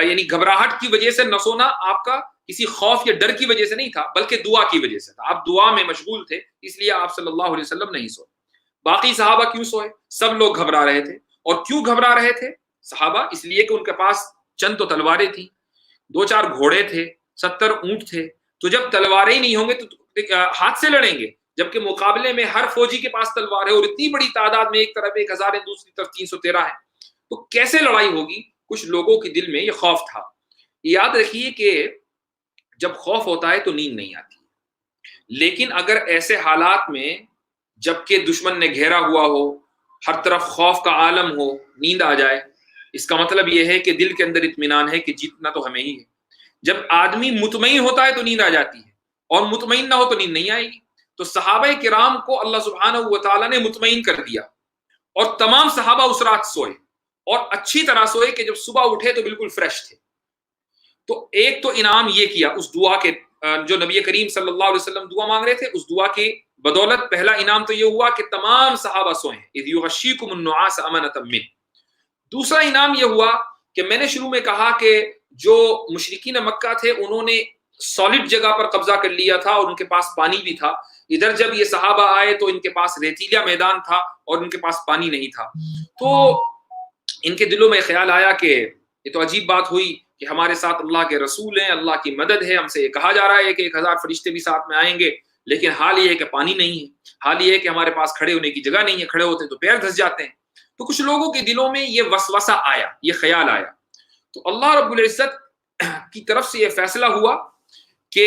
یعنی گھبراہٹ کی وجہ سے نہ سونا آپ کا کسی خوف یا ڈر کی وجہ سے نہیں تھا، بلکہ دعا کی وجہ سے تھا. آپ دعا میں مشغول تھے، اس لیے آپ صلی اللہ علیہ وسلم نہیں سوئے. باقی صحابہ کیوں سوئے؟ سب لوگ گھبرا رہے تھے. اور کیوں گھبرا رہے تھے صحابہ؟ اس لیے کہ ان کے پاس چند تو تلواریں تھیں، 2-4 گھوڑے تھے، 70 اونٹ تھے. تو جب تلواریں ہی نہیں ہوں گے تو ہاتھ سے لڑیں گے، جبکہ مقابلے میں ہر فوجی کے پاس تلوار ہے اور اتنی بڑی تعداد میں، ایک طرف 1000 ہے، دوسری طرف 313 ہے، تو کیسے لڑائی ہوگی؟ کچھ لوگوں کے دل میں یہ خوف تھا. یاد رکھیے کہ جب خوف ہوتا ہے تو نیند نہیں آتی، لیکن اگر ایسے حالات میں جبکہ دشمن نے گھیرا ہوا ہو، ہر طرف خوف کا عالم ہو، نیند آ جائے، اس کا مطلب یہ ہے کہ دل کے اندر اطمینان ہے کہ جیتنا تو ہمیں ہی ہے. جب آدمی مطمئن ہوتا ہے تو نیند آ جاتی ہے، اور مطمئن نہ ہو تو نیند نہیں آئے گی. تو صحابہ کرام کو اللہ سبحانہ و تعالیٰ نے مطمئن کر دیا، اور تمام صحابہ اس رات سوئے، اور اچھی طرح سوئے کہ جب صبح اٹھے تو بالکل فریش تھے. تو ایک تو انعام یہ کیا اس دعا کے، جو نبی کریم صلی اللہ علیہ وسلم دعا مانگ رہے تھے، اس دعا کی بدولت پہلا انعام تو یہ ہوا کہ تمام صحابہ سوئے ہیں. اذ یغشیکم النعاس امنۃ منہ. دوسرا انعام یہ ہوا کہ میں نے شروع میں کہا کہ جو مشرکین مکہ تھے انہوں نے سالڈ جگہ پر قبضہ کر لیا تھا اور ان کے پاس پانی بھی تھا. ادھر جب یہ صحابہ آئے تو ان کے پاس ریتیلا میدان تھا اور ان کے پاس پانی نہیں تھا. تو ان کے دلوں میں خیال آیا کہ یہ تو عجیب بات ہوئی کہ ہمارے ساتھ اللہ کے رسول ہیں، اللہ کی مدد ہے، ہم سے یہ کہا جا رہا ہے کہ 1000 فرشتے بھی ساتھ میں آئیں گے، لیکن حال یہ ہے کہ پانی نہیں ہے، حال یہ ہے کہ ہمارے پاس کھڑے ہونے کی جگہ نہیں ہے، کھڑے ہوتے تو پیر دھس جاتے ہیں. تو کچھ لوگوں کے دلوں میں یہ وسوسہ آیا، یہ خیال آیا. تو اللہ رب العزت کی طرف سے یہ فیصلہ ہوا کہ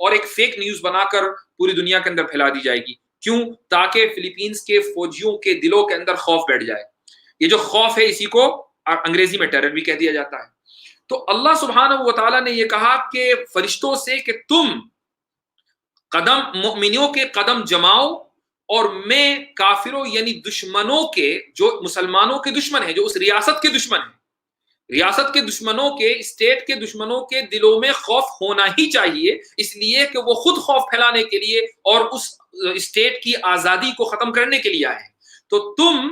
اور ایک فیک نیوز بنا کر پوری دنیا کے اندر پھیلا دی جائے گی. کیوں؟ تاکہ فلپینز کے فوجیوں کے دلوں کے اندر خوف بیٹھ جائے. یہ جو خوف ہے اسی کو انگریزی میں ٹیرر بھی کہہ دیا جاتا ہے. تو اللہ سبحانہ و تعالیٰ نے یہ کہا کہ فرشتوں سے کہ تم مؤمنوں کے قدم جماؤ اور میں کافروں یعنی دشمنوں کے، جو مسلمانوں کے دشمن ہیں، جو اس ریاست کے دشمن ہیں، ریاست کے دشمنوں کے، اسٹیٹ کے دشمنوں کے دلوں میں خوف ہونا ہی چاہیے، اس لیے کہ وہ خود خوف پھیلانے کے لیے اور اس اسٹیٹ کی آزادی کو ختم کرنے کے لیے آئے ہیں. تو تم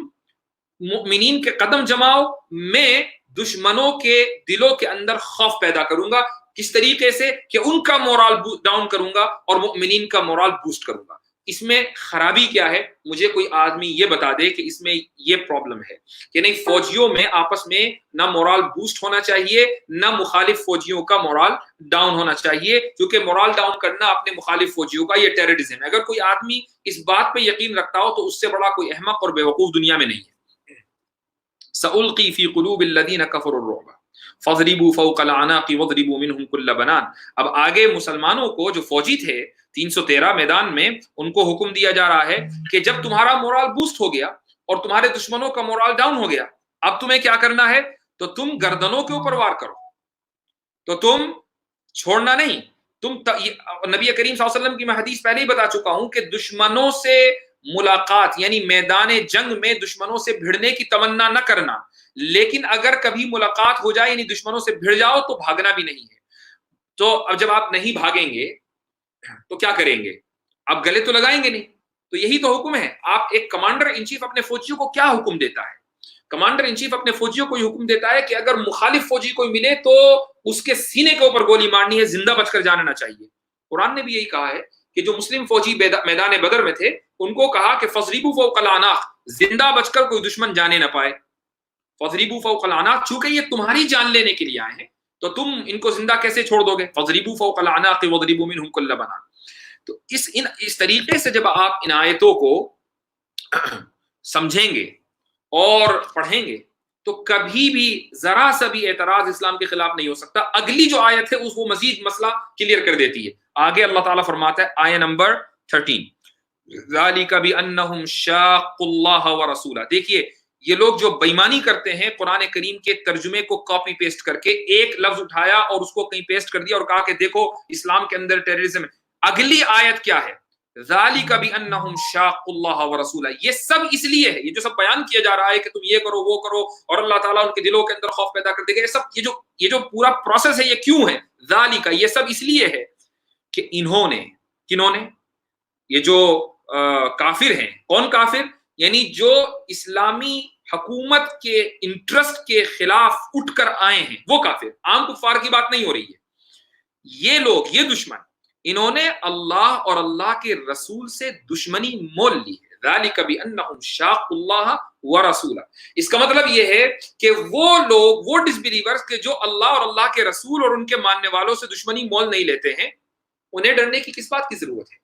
مؤمنین کے قدم جماؤ، میں دشمنوں کے دلوں کے اندر خوف پیدا کروں گا. کس طریقے سے؟ کہ ان کا مورال ڈاؤن کروں گا اور مؤمنین کا مورال بوسٹ کروں گا. اس میں خرابی کیا ہے؟ مجھے کوئی آدمی یہ بتا دے کہ اس میں یہ پرابلم ہے کہ نہیں، فوجیوں میں آپس میں نہ مورال بوسٹ ہونا چاہیے، نہ مخالف فوجیوں کا مورال ڈاؤن ہونا چاہیے، کیونکہ مورال ڈاؤن کرنا اپنے مخالف فوجیوں کا یہ ٹیررزم ہے. اگر کوئی آدمی اس بات پہ یقین رکھتا ہو تو اس سے بڑا کوئی احمق اور بیوقوف دنیا میں نہیں ہے. سألقی فی قلوب الذین کفروا الرعب فاضربوا فوق الاعناق واضربوا منهم كل بنان. اب آگے مسلمانوں کو جو فوجی تھے 313 میدان میں، ان کو حکم دیا جا رہا ہے کہ جب تمہارا مورال بوسٹ ہو گیا اور تمہارے دشمنوں کا مورال ڈاؤن ہو گیا، اب تمہیں کیا کرنا ہے؟ تو تم گردنوں کے اوپر وار کرو، تو تم چھوڑنا نہیں. تم نبی کریم صلی اللہ علیہ وسلم کی میں حدیث پہلے ہی بتا چکا ہوں کہ دشمنوں سے ملاقات یعنی میدان جنگ میں دشمنوں سے بھیڑنے کی تمنا نہ کرنا، لیکن اگر کبھی ملاقات ہو جائے یعنی دشمنوں سے بھیڑ جاؤ تو بھاگنا بھی نہیں ہے. تو اب جب آپ نہیں بھاگیں گے تو کیا کریں گے؟ آپ گلے تو لگائیں گے نہیں. تو یہی تو حکم ہے. آپ ایک کمانڈر ان چیف اپنے فوجیوں کو کیا حکم دیتا ہے؟ کمانڈر ان چیف اپنے فوجیوں کو یہ حکم دیتا ہے کہ اگر مخالف فوجی کوئی ملے تو اس کے سینے کے اوپر گولی مارنی ہے، زندہ بچ کر جانا نہ چاہیے. قرآن نے بھی یہی کہا ہے کہ جو مسلم فوجی میدان بدر میں تھے ان کو کہا کہ فضریبوا فوق الاعناق، زندہ بچ کر کوئی دشمن جانے نہ پائے. فضریبوا فوق الاعناق، چونکہ یہ تمہاری جان لینے کے لیے آئے ہیں تو تم ان کو زندہ کیسے چھوڑ دو گے؟ فضریبوا فوق الاعناق واضربوا منهم كل بنان. تو اس طریقے سے جب آپ ان آیتوں کو سمجھیں گے اور پڑھیں گے تو کبھی بھی ذرا سا بھی اعتراض اسلام کے خلاف نہیں ہو سکتا. اگلی جو آیت ہے اس وہ مزید مسئلہ کلیئر کر دیتی ہے. آگے اللہ تعالیٰ فرماتا ہے آیت نمبر 13، ذالک بانہم شاقوا اللہ ورسولہ. دیکھیے یہ لوگ جو بےمانی کرتے ہیں قرآن کریم کے ترجمے کو کاپی پیسٹ کر کے ایک لفظ اٹھایا اور اس کو کہیں پیسٹ کر دیا اور کہا کہ دیکھو اسلام کے اندر ٹیررزم ہے. اگلی آیت کیا ہے؟ ذالک بانہم شاقوا اللہ ورسولہ. یہ سب اس لیے ہے، یہ جو سب بیان کیا جا رہا ہے کہ تم یہ کرو وہ کرو اور اللہ تعالیٰ ان کے دلوں کے اندر خوف پیدا کر دے گا، یہ جو پورا پروسیس ہے یہ کیوں ہے؟ ذالک، یہ سب اس لیے ہے کہ انہوں نے، کنہوں نے؟ یہ جو کافر ہیں. کون کافر؟ یعنی جو اسلامی حکومت کے انٹرسٹ کے خلاف اٹھ کر آئے ہیں وہ کافر. عام کفار کی بات نہیں ہو رہی ہے. یہ لوگ، یہ دشمن، انہوں نے اللہ اور اللہ کے رسول سے دشمنی مول لی ہے. ذالک بانہم شاقوا اللہ ورسولہ. اس کا مطلب یہ ہے کہ وہ لوگ، وہ ڈس بلیورز کہ جو اللہ اور اللہ کے رسول اور ان کے ماننے والوں سے دشمنی مول نہیں لیتے ہیں، انہیں ڈرنے کی کس بات کی ضرورت ہے؟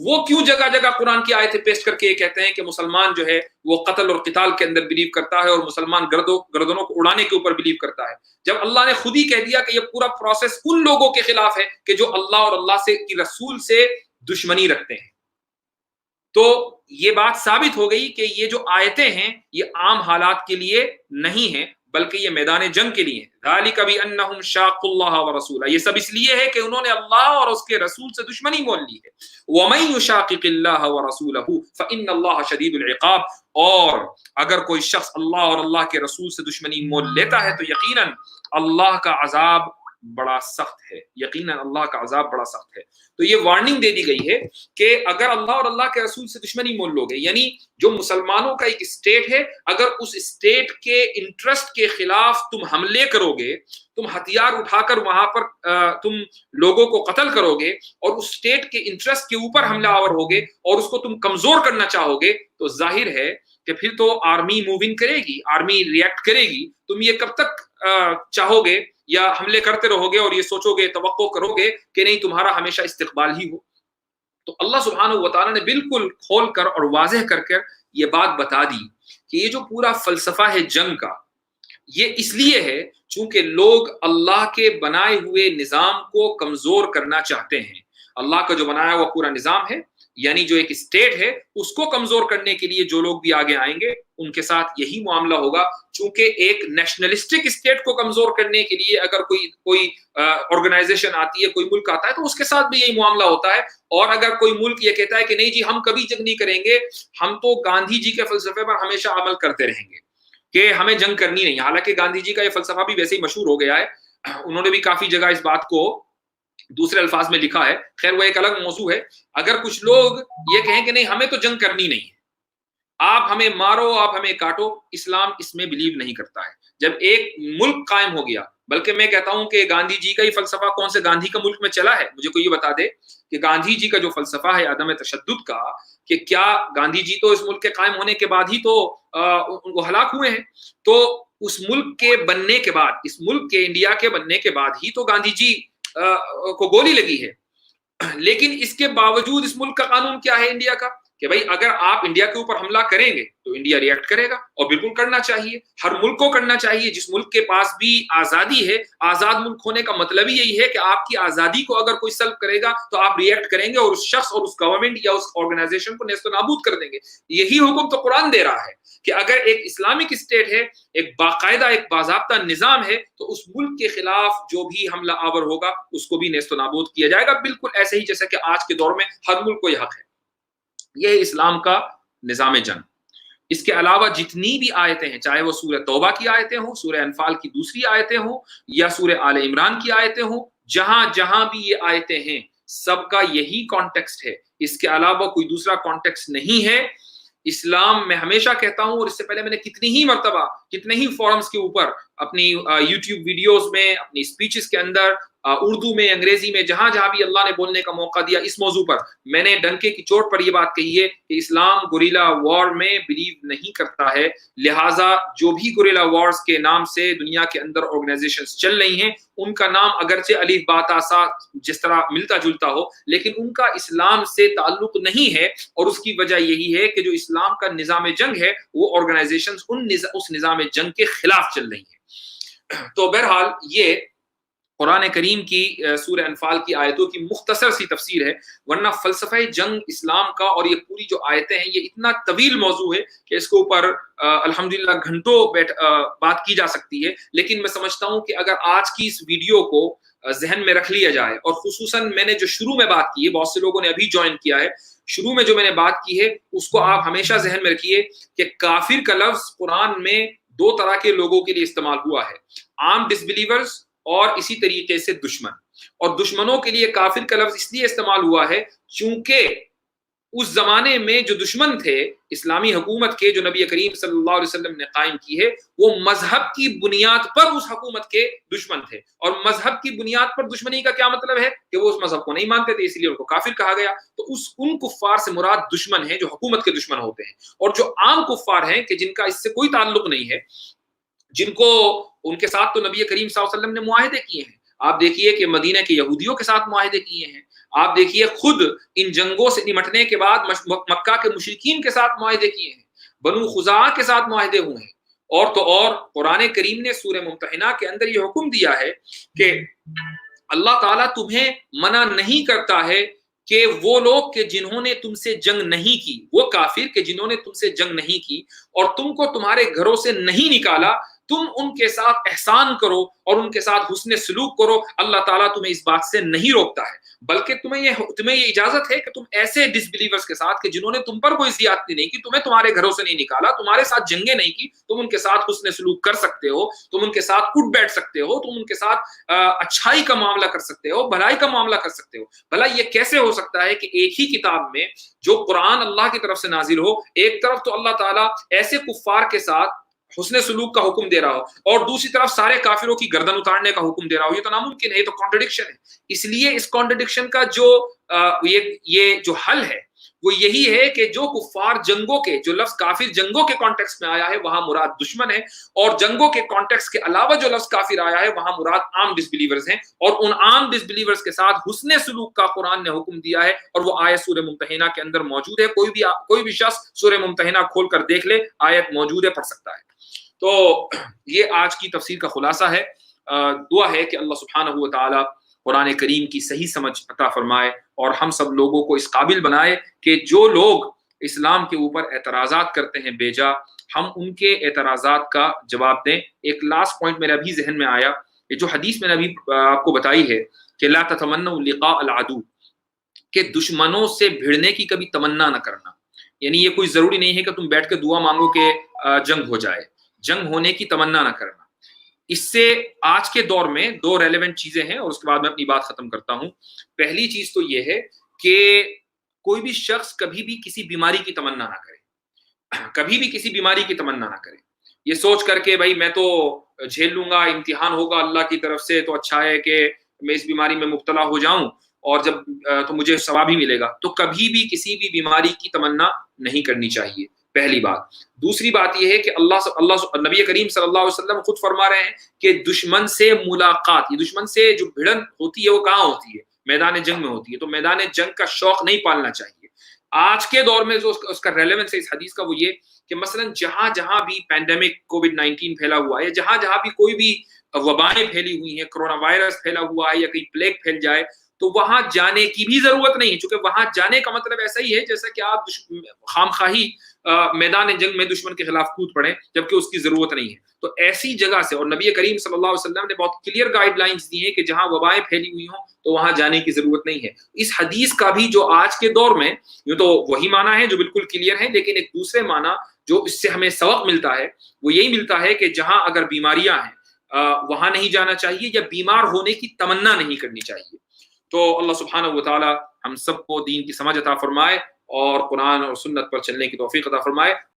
وہ کیوں جگہ جگہ قرآن کی آیتیں پیش کر کے یہ کہتے ہیں کہ مسلمان جو ہے وہ قتل اور قتال کے اندر بلیو کرتا ہے اور مسلمان گردنوں کو اڑانے کے اوپر بلیو کرتا ہے، جب اللہ نے خود ہی کہہ دیا کہ یہ پورا پروسیس ان لوگوں کے خلاف ہے کہ جو اللہ اور اللہ کی رسول سے دشمنی رکھتے ہیں. تو یہ بات ثابت ہو گئی کہ یہ جو آیتیں ہیں یہ عام حالات کے لیے نہیں ہیں بلکہ یہ میدان جنگ کے لیے. ذالک بانہم شاقوا اللہ ورسولہ. یہ سب اس لیے ہے کہ انہوں نے اللہ اور اس کے رسول سے دشمنی مول لی ہے. ومن یشاقق اللہ ورسولہ فان اللہ شدید العقاب. اور اگر کوئی شخص اللہ اور اللہ کے رسول سے دشمنی مول لیتا ہے تو یقیناً اللہ کا عذاب بڑا سخت ہے. یقیناً اللہ کا عذاب بڑا سخت ہے. تو یہ وارننگ دے دی گئی ہے کہ اگر اللہ اور اللہ کے رسول سے دشمنی مول لو گے، یعنی جو مسلمانوں کا ایک اسٹیٹ ہے، اگر اس اسٹیٹ کے انٹرسٹ کے خلاف تم حملے کرو گے، تم ہتھیار اٹھا کر وہاں پر تم لوگوں کو قتل کرو گے اور اس اسٹیٹ کے انٹرسٹ کے اوپر حملہ آور ہوگے اور اس کو تم کمزور کرنا چاہو گے، تو ظاہر ہے کہ پھر تو آرمی موونگ کرے گی، آرمی ریئیکٹ کرے گی. تم یہ کب تک چاہو گے یا حملے کرتے رہو گے اور یہ سوچو گے، توقع کرو گے کہ نہیں تمہارا ہمیشہ استقبال ہی ہو؟ تو اللہ سبحانہ و تعالیٰ نے بالکل کھول کر اور واضح کر یہ بات بتا دی کہ یہ جو پورا فلسفہ ہے جنگ کا، یہ اس لیے ہے چونکہ لوگ اللہ کے بنائے ہوئے نظام کو کمزور کرنا چاہتے ہیں، اللہ کا جو بنایا ہوا پورا نظام ہے، یعنی جو ایک اسٹیٹ ہے، اس کو کمزور کرنے کے لیے جو لوگ بھی آگے آئیں گے ان کے ساتھ یہی معاملہ ہوگا. چونکہ ایک نیشنلسٹک اسٹیٹ کو کمزور کرنے کے لیے اگر کوئی آرگنائزیشن آتی ہے، کوئی ملک آتا ہے، تو اس کے ساتھ بھی یہی معاملہ ہوتا ہے. اور اگر کوئی ملک یہ کہتا ہے کہ نہیں جی ہم کبھی جنگ نہیں کریں گے، ہم تو گاندھی جی کے فلسفے پر ہمیشہ عمل کرتے رہیں گے کہ ہمیں جنگ کرنی نہیں. حالانکہ گاندھی جی کا یہ فلسفہ بھی ویسے ہی مشہور ہو گیا ہے، انہوں نے بھی کافی جگہ اس بات کو دوسرے الفاظ میں لکھا ہے. خیر وہ ایک الگ موضوع ہے. اگر کچھ لوگ یہ کہیں کہ نہیں ہمیں تو جنگ کرنی نہیں ہے، آپ ہمیں مارو آپ ہمیں کاٹو، اسلام اس میں بلیو نہیں کرتا ہے. جب ایک ملک قائم ہو گیا، بلکہ میں کہتا ہوں کہ گاندھی جی کا ہی فلسفہ کون سے گاندھی کا ملک میں چلا ہے؟ مجھے کوئی یہ بتا دے کہ گاندھی جی کا جو فلسفہ ہے عدم تشدد کا، کہ کیا گاندھی جی تو اس ملک کے قائم ہونے کے بعد ہی تو وہ ہلاک ہوئے ہیں؟ تو اس ملک کے بننے کے بعد، اس ملک کے انڈیا کے بننے کے بعد ہی تو گاندھی جی کو گولی لگی ہے. لیکن اس کے باوجود اس ملک کا قانون کیا ہے انڈیا کا، کہ بھائی اگر آپ انڈیا کے اوپر حملہ کریں گے تو انڈیا ریئیکٹ کرے گا، اور بالکل کرنا چاہیے، ہر ملک کو کرنا چاہیے. جس ملک کے پاس بھی آزادی ہے، آزاد ملک ہونے کا مطلب ہی یہی ہے کہ آپ کی آزادی کو اگر کوئی سلب کرے گا تو آپ ریئیکٹ کریں گے اور اس شخص اور اس گورنمنٹ یا اس آرگنائزیشن کو نیست و نابود کر دیں گے. یہی حکم تو قرآن دے رہا ہے کہ اگر ایک اسلامک اسٹیٹ ہے، ایک باقاعدہ ایک باضابطہ نظام ہے، تو اس ملک کے خلاف جو بھی حملہ آور ہوگا اس کو بھی نیست و نابود کیا جائے گا، بالکل ایسے ہی جیسا کہ آج کے دور میں ہر ملک کو یہ حق ہے. یہ اسلام کا نظام جنگ. اس کے علاوہ جتنی بھی آیتیں ہیں، چاہے وہ سورہ توبہ کی آیتیں ہوں، سورہ انفال کی دوسری آیتیں ہوں، یا سورہ آل عمران کی آیتیں ہوں، جہاں جہاں بھی یہ آیتیں ہیں سب کا یہی کانٹیکسٹ ہے. اس کے علاوہ کوئی دوسرا کانٹیکسٹ نہیں ہے. اسلام میں ہمیشہ کہتا ہوں، اور اس سے پہلے میں نے کتنی ہی مرتبہ کتنے ہی فورمز کے اوپر اپنی یوٹیوب ویڈیوز میں، اپنی سپیچز کے اندر، اردو میں، انگریزی میں، جہاں جہاں بھی اللہ نے بولنے کا موقع دیا اس موضوع پر، میں نے ڈنکے کی چوٹ پر یہ بات کہی ہے کہ اسلام گوریلا وار میں بلیو نہیں کرتا ہے. لہٰذا جو بھی گوریلا وارز کے نام سے دنیا کے اندر آرگنائزیشنز چل رہی ہیں، ان کا نام اگرچہ الف با تا سا جس طرح ملتا جلتا ہو، لیکن ان کا اسلام سے تعلق نہیں ہے. اور اس کی وجہ یہی ہے کہ جو اسلام کا نظام جنگ ہے وہ آرگنائزیشنز اس نظام جنگ کے خلاف چل رہی ہیں. تو بہرحال یہ قرآن کریم کی سورہ انفال کی آیتوں کی مختصر سی تفسیر ہے، ورنہ فلسفہ جنگ اسلام کا اور یہ پوری جو آیتیں ہیں یہ اتنا طویل موضوع ہے کہ اس کے اوپر الحمدللہ گھنٹوں بات کی جا سکتی ہے. لیکن میں سمجھتا ہوں کہ اگر آج کی اس ویڈیو کو ذہن میں رکھ لیا جائے، اور خصوصاً میں نے جو شروع میں بات کی ہے، بہت سے لوگوں نے ابھی جوائن کیا ہے، شروع میں جو میں نے بات کی ہے اس کو آپ ہمیشہ ذہن میں رکھیے کہ کافر کا لفظ قرآن میں دو طرح کے لوگوں کے لیے استعمال ہوا ہے: عام ڈس بلیورز اور اسی طریقے سے دشمن. اور دشمنوں کے لیے کافر کا لفظ اس لیے استعمال ہوا ہے چونکہ اس زمانے میں جو دشمن تھے اسلامی حکومت کے، جو نبی کریم صلی اللہ علیہ وسلم نے قائم کی ہے، وہ مذہب کی بنیاد پر اس حکومت کے دشمن تھے. اور مذہب کی بنیاد پر دشمنی کا کیا مطلب ہے کہ وہ اس مذہب کو نہیں مانتے تھے، اس لیے ان کو کافر کہا گیا. تو ان کفار سے مراد دشمن ہیں جو حکومت کے دشمن ہوتے ہیں. اور جو عام کفار ہیں کہ جن کا اس سے کوئی تعلق نہیں ہے، جن کو ان کے ساتھ تو نبی کریم صلی اللہ علیہ وسلم نے معاہدے کیے ہیں. آپ دیکھیے کہ مدینہ کے یہودیوں کے ساتھ معاہدے کیے ہیں. آپ دیکھیے خود ان جنگوں سے نمٹنے کے بعد مکہ کے مشرکین کے ساتھ معاہدے کیے ہیں، بنو خزاعہ کے ساتھ معاہدے ہوئے ہیں. اور تو اور قرآن کریم نے سورہ ممتحنہ کے اندر یہ حکم دیا ہے کہ اللہ تعالیٰ تمہیں منع نہیں کرتا ہے کہ وہ لوگ کہ جنہوں نے تم سے جنگ نہیں کی، وہ کافر کہ جنہوں نے تم سے جنگ نہیں کی اور تم کو تمہارے گھروں سے نہیں نکالا، تم ان کے ساتھ احسان کرو اور ان کے ساتھ حسن سلوک کرو. اللہ تعالیٰ تمہیں اس بات سے نہیں روکتا ہے، بلکہ تمہیں یہ اجازت ہے کہ تم ایسے ڈس بلیورز کے ساتھ کہ جنہوں نے تم پر کوئی زیادتی نہیں کی، تمہیں تمہارے گھروں سے نہیں نکالا، تمہارے ساتھ جنگیں نہیں کی، تم ان کے ساتھ حسن سلوک کر سکتے ہو، تم ان کے ساتھ اٹھ بیٹھ سکتے ہو، تم ان کے ساتھ اچھائی کا معاملہ کر سکتے ہو، بھلائی کا معاملہ کر سکتے ہو. بھلا یہ کیسے ہو سکتا ہے کہ ایک ہی کتاب میں جو قرآن اللہ کی طرف سے نازل ہو، ایک طرف تو اللہ تعالیٰ ایسے کفار کے ساتھ حسن سلوک کا حکم دے رہا ہو اور دوسری طرف سارے کافروں کی گردن اتارنے کا حکم دے رہا ہو؟ یہ تو ناممکن ہے، یہ تو کانٹرڈکشن ہے. اس لیے اس کانٹرڈکشن کا یہ جو حل ہے وہ یہی ہے کہ جو کفار جنگوں کے، جو لفظ کافر جنگوں کے کانٹیکسٹ میں آیا ہے وہاں مراد دشمن ہے، اور جنگوں کے کانٹیکسٹ کے علاوہ جو لفظ کافر آیا ہے وہاں مراد عام ڈس بلیورز ہیں. اور ان عام ڈس بلیورز کے ساتھ حسن سلوک کا قرآن نے حکم دیا ہے، اور وہ آیت سورہ ممتحنہ کے اندر موجود ہے. کوئی بھی شخص سورہ ممتحنہ کھول کر دیکھ لے، آیت موجود ہے، پڑھ سکتا ہے. تو یہ آج کی تفسیر کا خلاصہ ہے. دعا ہے کہ اللہ سبحانہ و تعالی قرآن کریم کی صحیح سمجھ عطا فرمائے اور ہم سب لوگوں کو اس قابل بنائے کہ جو لوگ اسلام کے اوپر اعتراضات کرتے ہیں بیجا، ہم ان کے اعتراضات کا جواب دیں۔ ایک لاسٹ پوائنٹ میرے ابھی ذہن میں آیا، یہ جو حدیث میں نے ابھی آپ کو بتائی ہے کہ لا تتمنوا لقاء العدو، کہ دشمنوں سے بھڑنے کی کبھی تمنا نہ کرنا، یعنی یہ کوئی ضروری نہیں ہے کہ تم بیٹھ کے دعا مانگو کہ جنگ ہو جائے، جنگ ہونے کی تمنا نہ کرنا۔ اس سے آج کے دور میں دو ریلیونٹ چیزیں ہیں اور اس کے بعد میں اپنی بات ختم کرتا ہوں۔ پہلی چیز تو یہ ہے کہ کوئی بھی شخص کبھی بھی کسی بیماری کی تمنا نہ کرے، کبھی بھی کسی بیماری کی تمنا نہ کرے، یہ سوچ کر کے بھائی میں تو جھیل لوں گا، امتحان ہوگا اللہ کی طرف سے تو اچھا ہے کہ میں اس بیماری میں مبتلا ہو جاؤں اور جب تو مجھے ثواب ہی ملے گا، تو کبھی بھی کسی بھی بیماری کی تمنا نہیں کرنی چاہیے، پہلی بات۔ دوسری بات یہ ہے کہ اللہ نبی کریم صلی اللہ علیہ وسلم خود فرما رہے ہیں کہ دشمن سے ملاقات، یہ دشمن سے جو بھڑن ہوتی ہے وہ کہاں ہوتی ہے؟ میدان جنگ میں ہوتی ہے، تو میدان جنگ کا شوق نہیں پالنا چاہیے۔ آج کے دور میں جو اس کا ریلیونس ہے اس حدیث کا وہ یہ کہ مثلا جہاں جہاں بھی پینڈیمک کووڈ-19 پھیلا ہوا ہے، یا جہاں جہاں بھی کوئی بھی وبائیں پھیلی ہوئی ہیں، کرونا وائرس پھیلا ہوا ہے یا کہیں پلیگ پھیل جائے، تو وہاں جانے کی بھی ضرورت نہیں ہے، چونکہ وہاں جانے کا مطلب ایسا ہی ہے جیسا کہ آپ خام خواہی میدان جنگ میں دشمن کے خلاف کود پڑے جبکہ اس کی ضرورت نہیں ہے۔ تو ایسی جگہ سے، اور نبی کریم صلی اللہ علیہ وسلم نے بہت کلیئر گائیڈ لائنز دی ہیں کہ جہاں وبائیں پھیلی ہوئی ہوں تو وہاں جانے کی ضرورت نہیں ہے۔ اس حدیث کا بھی جو آج کے دور میں یہ تو وہی معنی ہے جو بالکل کلیئر ہے، لیکن ایک دوسرے معنی جو اس سے ہمیں سبق ملتا ہے وہ یہی ملتا ہے کہ جہاں اگر بیماریاں ہیں وہاں نہیں جانا چاہیے، یا بیمار ہونے کی تمنا نہیں کرنی چاہیے۔ تو اللہ سبحانہ و تعالی ہم سب کو دین کی سمجھ عطا فرمائے اور قرآن اور سنت پر چلنے کی توفیق عطا فرمائے۔